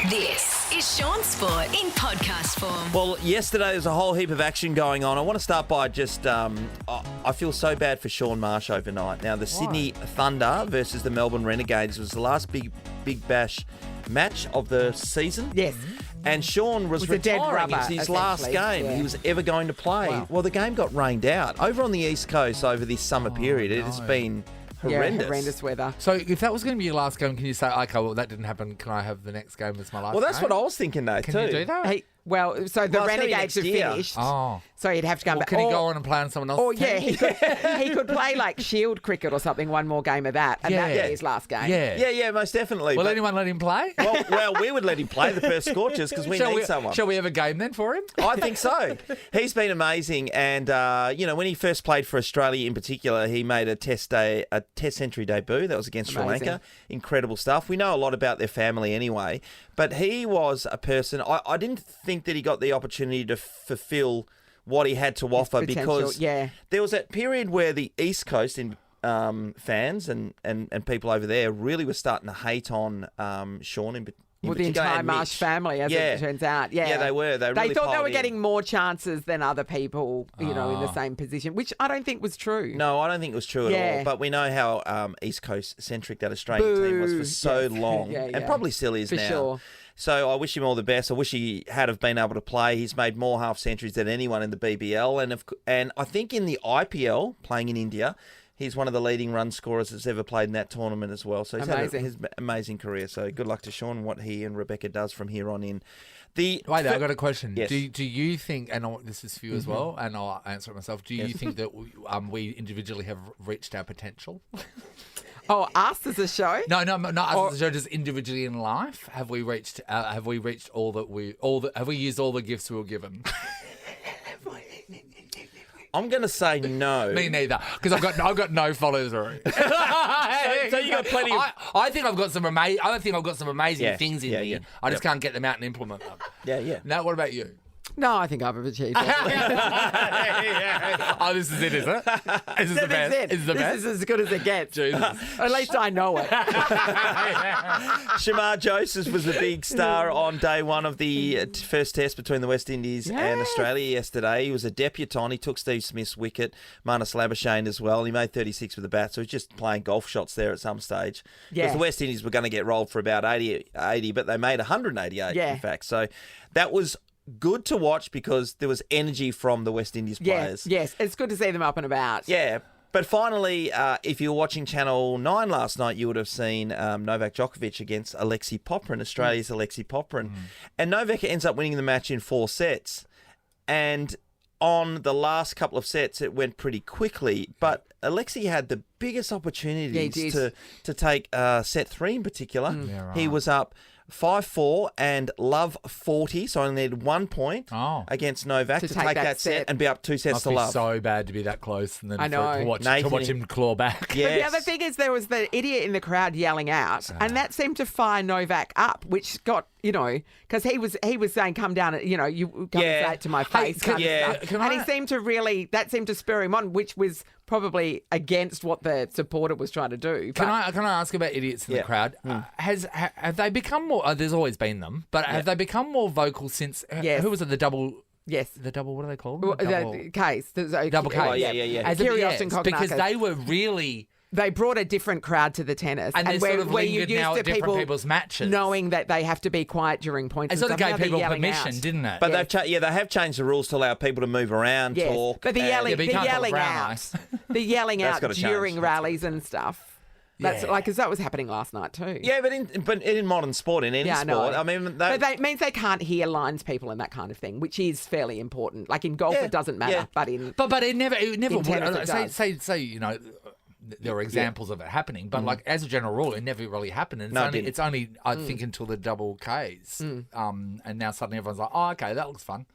This is Shaun Sport in podcast form. Well, yesterday there was a whole heap of action going on. I want to start by just, I feel so bad for Shaun Marsh overnight. Now, the Sydney Thunder versus the Melbourne Renegades was the last big bash match of the season. Yes. And Shaun was a dead retiring. rubber, It's his last game yeah. he was ever going to play. Wow. Well, the game got rained out. Over on the East Coast over this summer period, it has been horrendous. Yeah, horrendous weather. So if that was going to be your last game, can you say, okay, well, that didn't happen. Can I have the next game as my last Well, that's game? what I was thinking, though, Can too. you do that? So the Well, it's gonna be Renegades next have year. finished. Oh. So he'd have to go Well, back. can he go on and play on someone else's Or team? yeah, he could play like shield cricket or something, one more game of that, and that'd Yeah. be his last game. Yeah. Yeah, most definitely. Will But- anyone let him play? well, we would let him play the Perth Scorchers because we need someone. Shall we have a game then for him? I think so. He's been amazing, and when he first played for Australia in particular, he made a Test century debut. That was against Sri Amazing. Lanka. Incredible stuff. We know a lot about their family anyway, but he was a person. I didn't think that he got the opportunity to fulfil what he had to offer potential, because yeah. there was that period where the East Coast fans and people over there really were starting to hate on Shaun in particular. Well, the entire Marsh family, as it turns out. Yeah, they were. They They really thought they piled were in. getting more chances than other people, in the same position, which I don't think was true. No, I don't think it was true at Yeah. all. But we know how East Coast centric that Australian team was for so Yes. long, Yeah, and yeah. probably still is For now. sure. So I wish him all the best. I wish he had have been able to play. He's made more half centuries than anyone in the BBL, and I think in the IPL, playing in India, he's one of the leading run scorers that's ever played in that tournament as well. So he's had Amazing. his amazing career. So good luck to Shaun and what he and Rebecca does from here on in. Wait, I've got a question. Yes. Do you think, and this is for you as well, and I'll answer it myself, do you think that we individually have reached our potential? Oh, us as a show? No, not us as a show, just individually in life. Have we reached all that have we used all the gifts we were given? I'm going to say no. Me neither, because I've got no follow through. So you got plenty of... I think I've got some amazing Yeah, things in yeah, me. yeah. I just can't get them out and implement them. Yeah. Now, what about you? No, I think I've achieved it. Oh, this is it, is it? This is the best. This This is the This best. is as good as it gets. Jesus. At least I know it. Shamar Joseph was the big star on day one of the first test between the West Indies and Australia yesterday. He was a debutant. He took Steve Smith's wicket, Marnus Labuschagne as well. He made 36 with the bat, so he's just playing golf shots there at some stage. Yeah. Because the West Indies were going to get rolled for about 80, but they made 188 Yeah. in fact. So that was good to watch because there was energy from the West Indies players. Yes, it's good to see them up and about. Yeah. But finally, if you were watching Channel 9 last night, you would have seen Novak Djokovic against Alexei Popyrin, Australia's Alexei Popyrin. And Novak ends up winning the match in 4 sets. And on the last couple of sets, it went pretty quickly. But Alexei had the biggest opportunities to take set 3 in particular. Yeah, right. He was up 5-4 and love 40, so only needed 1 point against Novak to take that set and be up 2 sets Must to be love. so bad to be that close and then I know. to watch Nathan- him claw back. Yes. But the other thing is there was the idiot in the crowd yelling out, and that seemed to fire Novak up, which got, because he was saying, come down, you come and say it to my face. can- kind of yeah, stuff. can And I- he seemed to that seemed to spur him on, which was probably against what the supporter was trying to do. Can But- I ask about idiots in the crowd? Have they become more? There's always been them, but have they become more vocal since? Yes. Who was it? The double. Yes. The double. What are they called? Well, The double, the case. double K. Oh, yeah. Kyrgios and because Kokkinakis. they were really. They brought a different crowd to the tennis. And they're sort of lingered now at different people's matches. knowing that they have to be quiet during points. It and sort of stuff. gave Now they're people yelling permission, out. didn't it? But they have changed the rules to allow people to move around, Yes. talk. But the and- yelling, but you the can't talk yelling brown out, eyes. the yelling That's out gotta change. during rallies and stuff. That's Yeah. because that was happening last night too. Yeah, but in modern sport, in any Yeah, I know. sport, I mean, But that means they can't hear lines people and that kind of thing, which is fairly important. Like in golf, Yeah, it doesn't matter, yeah. but in But it never In would. tennis it Say there are examples of it happening, but like as a general rule, it never really happened. And it's only I think until the double Ks, and now suddenly everyone's like, oh, okay, that looks fun.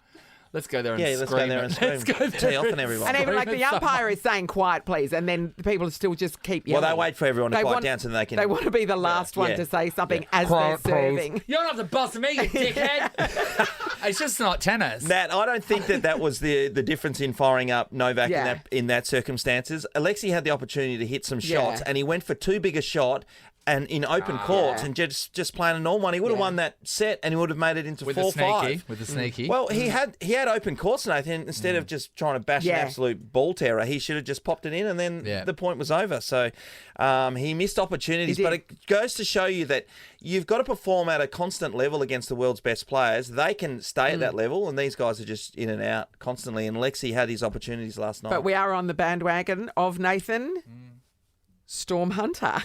Let's go there and let's go scream. there and scream. Let's go there Tee off on everyone. and even like Scream the it so umpire is saying quiet, please, and then the people still just keep Well, yelling. they wait for everyone to quiet down so they can. They want to be the last one yeah. to say something Yeah. as Quiet, they're please. serving. You don't have to boss me, you dickhead. It's just not tennis. Nat, I don't think that was the difference in firing up Novak Yeah. in that circumstances. Alexei had the opportunity to hit some shots, Yeah. and he went for too big a shot and in open courts and just playing a normal one. He would have won that set and he would have made it into 4-5. With the sneaky. Well, he had open courts, Nathan. Instead of just trying to bash an absolute ball terror, he should have just popped it in and then the point was over. So he missed opportunities. But it goes to show you that you've got to perform at a constant level against the world's best players. They can stay at that level, and these guys are just in and out constantly. And Lexi had his opportunities last night. But we are on the bandwagon of Nathan Storm Hunter,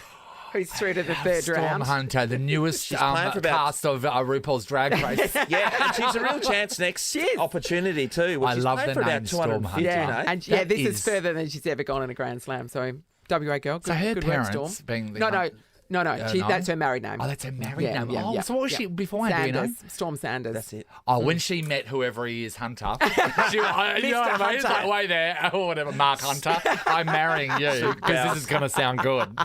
who's through to the third round. Storm Hunter, the newest cast of RuPaul's Drag Race. And she's a real chance next opportunity too. I love the for name about 250. And this is further than she's ever gone in a Grand Slam. So WA girl, So her good parents work, Storm. being the No. That's her married name. Oh, that's her married name. Yeah, so what was she beforehand? Sanders, Do you know? Storm Sanders. That's it. Oh, when she met whoever he is, Hunter. You know what I mean? It's like, way there, or whatever, Mark Hunter. I'm marrying you because this is going to sound good.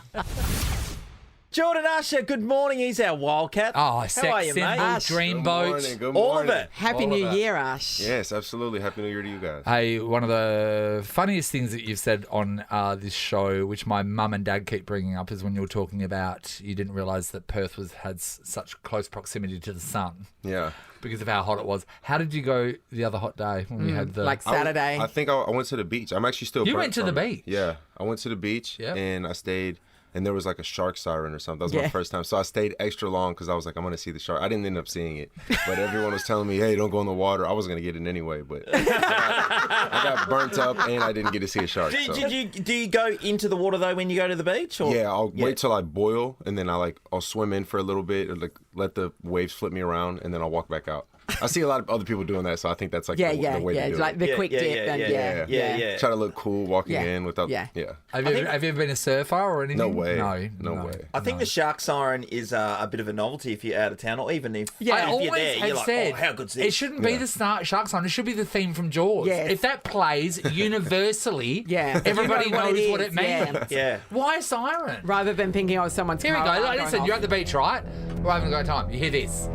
Jordan Usher, good morning. He's our Wildcat. Oh, How sex are you, symbol, mate? dreamboat. Good morning. All of it. Happy New Year, Ash. Yes, absolutely. Happy New Year to you guys. Hey, one of the funniest things that you've said on this show, which my mum and dad keep bringing up, is when you were talking about you didn't realise that Perth had such close proximity to the sun. Yeah. Because of how hot it was. How did you go the other hot day when we had the... Like Saturday. I think I went to the beach. I'm actually still You burnt went to from the it. beach? Yeah. I went to the beach and I stayed, and there was like a shark siren or something. That was my first time. So I stayed extra long because I was like, I'm going to see the shark. I didn't end up seeing it. But everyone was telling me, hey, don't go in the water. I wasn't going to get in anyway. But I got burnt up and I didn't get to see a shark. Do you go into the water though when you go to the beach? Or? Yeah, I'll wait till I boil and then I'll swim in for a little bit, or like let the waves flip me around, and then I'll walk back out. I see a lot of other people doing that, so I think that's like the way to do like it. the quick dip. Try to look cool walking in without. Yeah. Have you ever been a surfer or anything? No way. No way. I think the shark siren is a bit of a novelty if you're out of town, or even if, I if always you're there, have you're like, said, how good's this? it shouldn't be the shark siren. It should be the theme from Jaws. Yes. If that plays universally, You everybody know what knows it what is. it means. Yeah. Why a siren? Rather than thinking, someone's Here we go. car Like, alarm listen, going you're off. at the beach, right? We're having a great time. You hear this.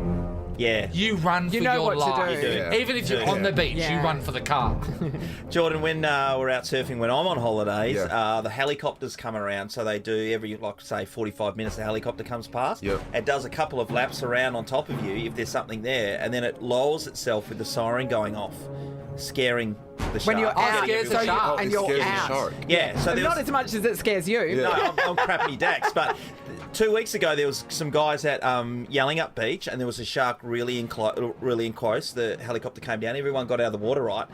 Yeah. You run for know your what to life. do. Yeah. Even if you're on the beach, you run for the car. Jordan, when we're out surfing, when I'm on holidays, the helicopters come around. So they do every, say, 45 minutes, the helicopter comes past. Yep. It does a couple of laps around on top of you if there's something there, and then it lowers itself with the siren going off, scaring the shark. When you're out, scares the so shark. and It you're scares the out. shark. Yeah, so But there's not as much as it scares you. No, I'm crappy Dax. But 2 weeks ago, there was some guys at Yallingup Beach, and there was a shark really in close. The helicopter came down. Everyone got out of the water, right?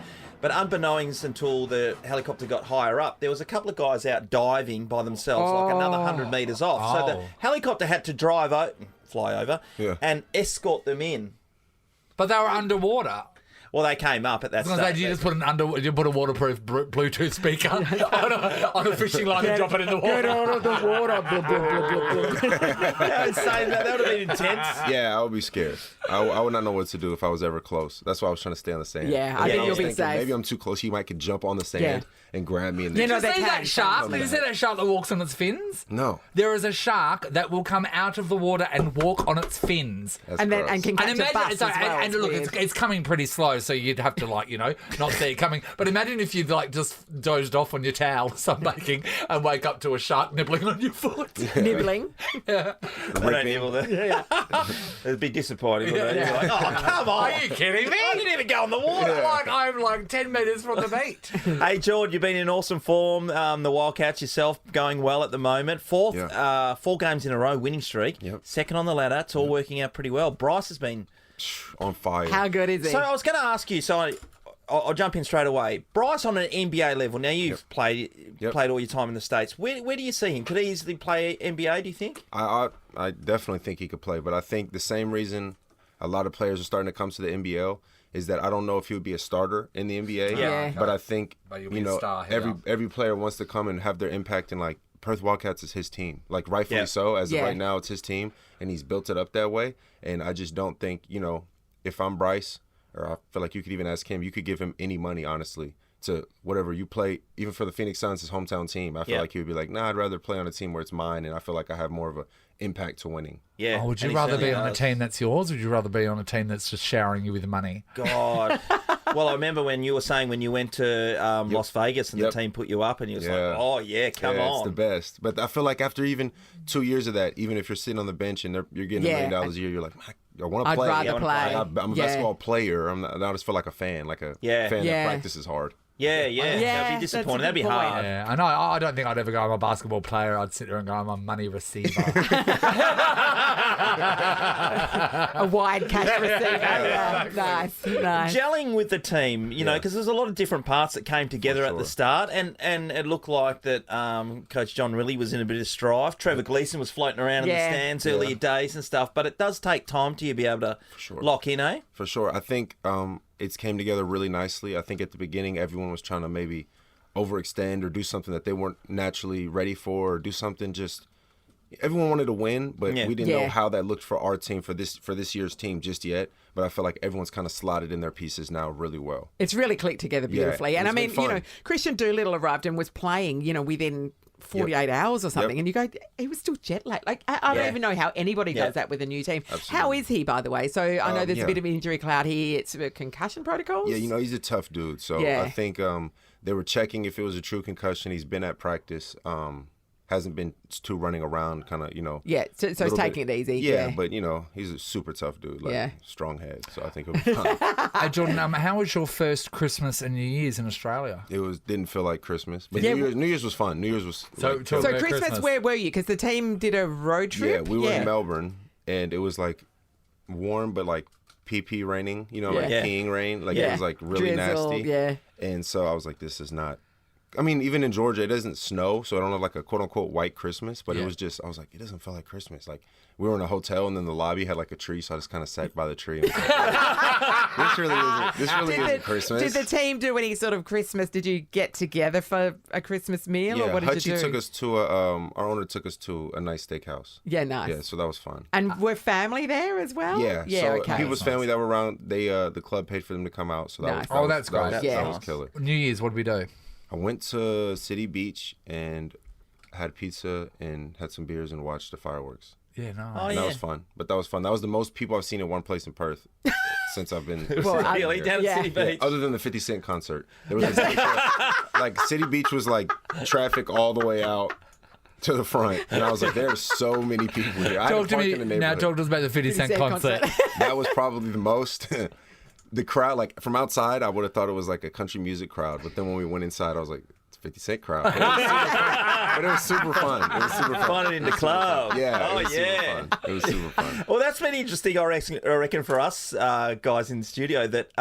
But unbeknownst until the helicopter got higher up, there was a couple of guys out diving by themselves, like another 100 metres off. So the helicopter had to fly over, and escort them in. But they were underwater. Well, they came up at that I was gonna stage. say, you put a waterproof Bluetooth speaker on a fishing line and drop it in the water. Get out of the water. I was saying that would have been intense. Yeah, I would be scared. I would not know what to do if I was ever close. That's why I was trying to stay on the sand. Yeah, I think was you'll be thinking, safe. Maybe I'm too close. He could jump on the sand and grab me. And You know, Did you see they that can. shark? Did you see that shark that walks on its fins? No. There is a shark that will come out of the water and walk on its fins. That's And then gross. and can catch And a imagine, bus as well. and look, weird. it's coming pretty slow, so you'd have to not see it coming. But imagine if you'd just dozed off on your towel sunbaking and wake up to a shark nibbling on your foot. nibbling. They don't nibble there. It'd be disappointing. Wouldn't it? You're like, oh, come on. Are you kidding me? I didn't even go on the water. I'm 10 metres from the beach. Hey, George, you've been in awesome form. The Wildcats yourself going well at the moment. 4 games in a row winning streak. Yep. Second on the ladder. It's all working out pretty well. Bryce has been... On fire. How good is he? So I was going to ask you, I'll jump in straight away. Bryce on an NBA level. Now, you've played all your time in the States. Where do you see him? Could he easily play NBA, do you think? I definitely think he could play, but I think the same reason a lot of players are starting to come to the NBL is that I don't know if he would be a starter in the NBA. Yeah. But I think But you'll be a star here. every player wants to come and have their impact in Perth Wildcats is his team. Rightfully so. As of right now, it's his team, and he's built it up that way. And I just don't think, if I'm Bryce, or I feel like you could even ask him, you could give him any money, honestly, to whatever you play, even for the Phoenix Suns, his hometown team. I feel like he would be like, nah, I'd rather play on a team where it's mine, and I feel like I have more of an impact to winning. Yeah. Would you rather be on a team that's yours, or would you rather be on a team that's just showering you with money? God. Well, I remember when you were saying when you went to Las Vegas and the team put you up and you was like, oh, yeah, come on. It's the best. But I feel like after even 2 years of that, even if you're sitting on the bench and you're getting $1 million a year, you're like, I want to play. I'd rather play. I'm a basketball player. I just feel like a fan, fan that practices hard. Yeah, that'd be disappointing. That'd be hard. Yeah, I know. I don't think I'd ever go, I'm a basketball player. I'd sit there and go, I'm a money receiver. A wide cash receiver. Nice. Gelling with the team, you know, because there's a lot of different parts that came together at the start, and it looked like that Coach John really was in a bit of strife. Trevor Gleeson was floating around in the stands earlier days and stuff, but it does take time to be able to lock in, eh? For sure. I think it's came together really nicely. I think at the beginning, everyone was trying to maybe overextend or do something that they weren't naturally ready for, or do something just. Everyone wanted to win, but we didn't know how that looked for our team, for this year's team just yet. But I feel like everyone's kind of slotted in their pieces now really well. It's really clicked together beautifully. And I mean, you know, Christian Doolittle arrived and was playing, you know, within 48 hours or something, and you go, he was still jet lagged. Like, I don't even know how anybody does that with a new team. Absolutely. How is he, by the way? So I know there's a bit of injury cloud here. It's concussion protocols. Yeah, you know, he's a tough dude. So I think they were checking if it was a true concussion. He's been at practice. Hasn't been too running around, kind of, you know. Yeah, so he's taking it easy. Yeah, but, you know, he's a super tough dude, strong head. So I think it'll be fine. Hey, Jordan, how was your first Christmas and New Year's in Australia? It didn't feel like Christmas. But New Year's was fun. New Year's was... So Christmas, where were you? Because the team did a road trip? Yeah, we were in Melbourne, and it was, like, warm, but, like, pee raining, you know, like peeing rain. Like, it was, like, really nasty. Yeah. And so I was like, this is not... I mean, even in Georgia, it doesn't snow, so I don't have like a quote-unquote white Christmas, but it was just, I was like, it doesn't feel like Christmas. Like, we were in a hotel, and then the lobby had like a tree, so I just kind of sat by the tree. And was like, this really isn't Christmas. Did the team do any sort of Christmas? Did you get together for a Christmas meal, or what did you do? Took us to our owner took us to a nice steakhouse. Yeah, nice. Yeah, so that was fun. And were family there as well? Yeah, so people's family that were around, the club paid for them to come out, so that was that's great. That was killer. New Year's, what did we do? I went to City Beach and had pizza and had some beers and watched the fireworks. Yeah, no. That was fun. But that was fun. That was the most people I've seen in one place in Perth since I've been. Really? Down at City Beach? Other than the 50 Cent concert. There was like City Beach was like traffic all the way out to the front. And I was like, there are so many people here. Talk to me now. Talk to us about the 50 Cent concert. That was probably the most. The crowd, like from outside, I would have thought it was like a country music crowd. But then when we went inside, I was like, it's a 50 Cent crowd. But it was super fun. It was super fun. Fun in the club. Yeah. It was super fun. Well, that's been interesting, I reckon, for us guys in the studio that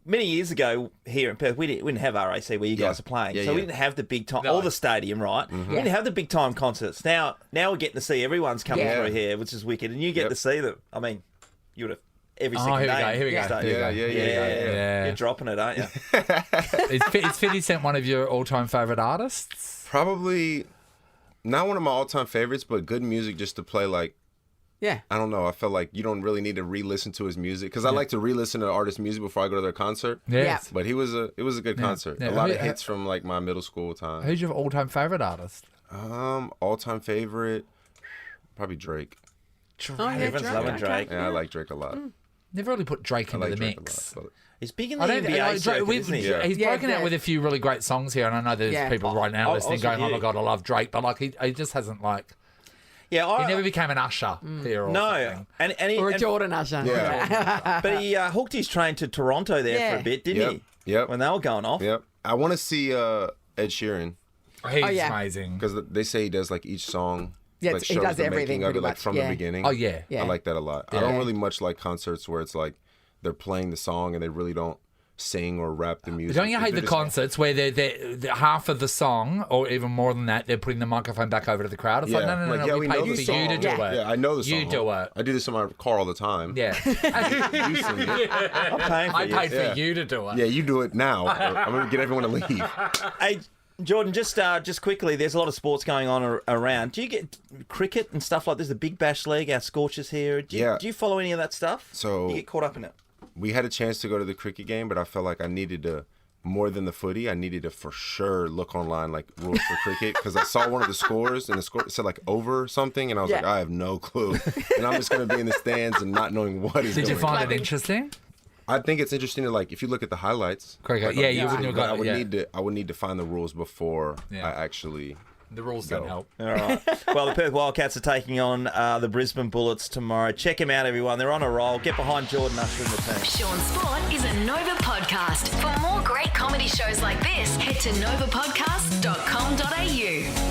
many years ago here in Perth, we didn't have RAC where you guys are playing. We didn't have the big time, or the stadium, right? Mm-hmm. We didn't have the big time concerts. Now we're getting to see everyone's coming through here, which is wicked. And you get to see them. I mean, you would have. Every single day. Here we go. Yeah. You're dropping it, aren't you? Is 50 Cent one of your all-time favourite artists? Probably not one of my all-time favorites, but good music just to play like. Yeah. I don't know. I feel like you don't really need to re-listen to his music because I like to re-listen to artists' music before I go to their concert. Yes. But it was a good concert. Yeah. A lot of hits from like my middle school time. Who's your all-time favourite artist? All-time favorite, probably Drake. Everyone's loving Drake. Yeah, I like Drake a lot. Never really put Drake into the mix. He's big in the NBA circuit, isn't he? He's broken out with a few really great songs here, and I know there's people right now listening going, "Oh my god, I love Drake," but like he just hasn't like. Yeah, he never became an Usher here. Or something. Or a Jordan Usher. Yeah, but he hooked his train to Toronto there for a bit, didn't he? Yep. When they were going off. Yep. I want to see Ed Sheeran. He's amazing because they say he does like each song. Yeah, like he does everything pretty much. Like from the beginning. Oh yeah. I like that a lot. I don't really much like concerts where it's like they're playing the song and they really don't sing or rap the music. Don't you hate the concerts where they're half of the song or even more than that, they're putting the microphone back over to the crowd? It's like, no, we paid for you to do it. Yeah, I know the song. You do it. I do this in my car all the time. Yeah. You sing it. I'm paying for you. I paid for you to do it. Yeah, you do it now. I'm going to get everyone to leave. Hey, Jordan, just quickly, there's a lot of sports going on around. Do you get cricket and stuff like this? The Big Bash League, our Scorchers here. Do you follow any of that stuff? So you get caught up in it? We had a chance to go to the cricket game, but I felt like I needed to, more than the footy, I needed to for sure look online, like rules for cricket, because I saw one of the scores, and the score said like over something, and I was like, I have no clue. And I'm just going to be in the stands and not knowing what is going on. Did you find it interesting? I think it's interesting to, like, if you look at the highlights. Cricket, like, you wouldn't have got I would need to find the rules before I actually. The rules don't help. All right. Well, the Perth Wildcats are taking on the Brisbane Bullets tomorrow. Check them out, everyone. They're on a roll. Get behind Jordan Usher and the team. Shaun Sport is a Nova podcast. For more great comedy shows like this, head to novapodcast.com.au.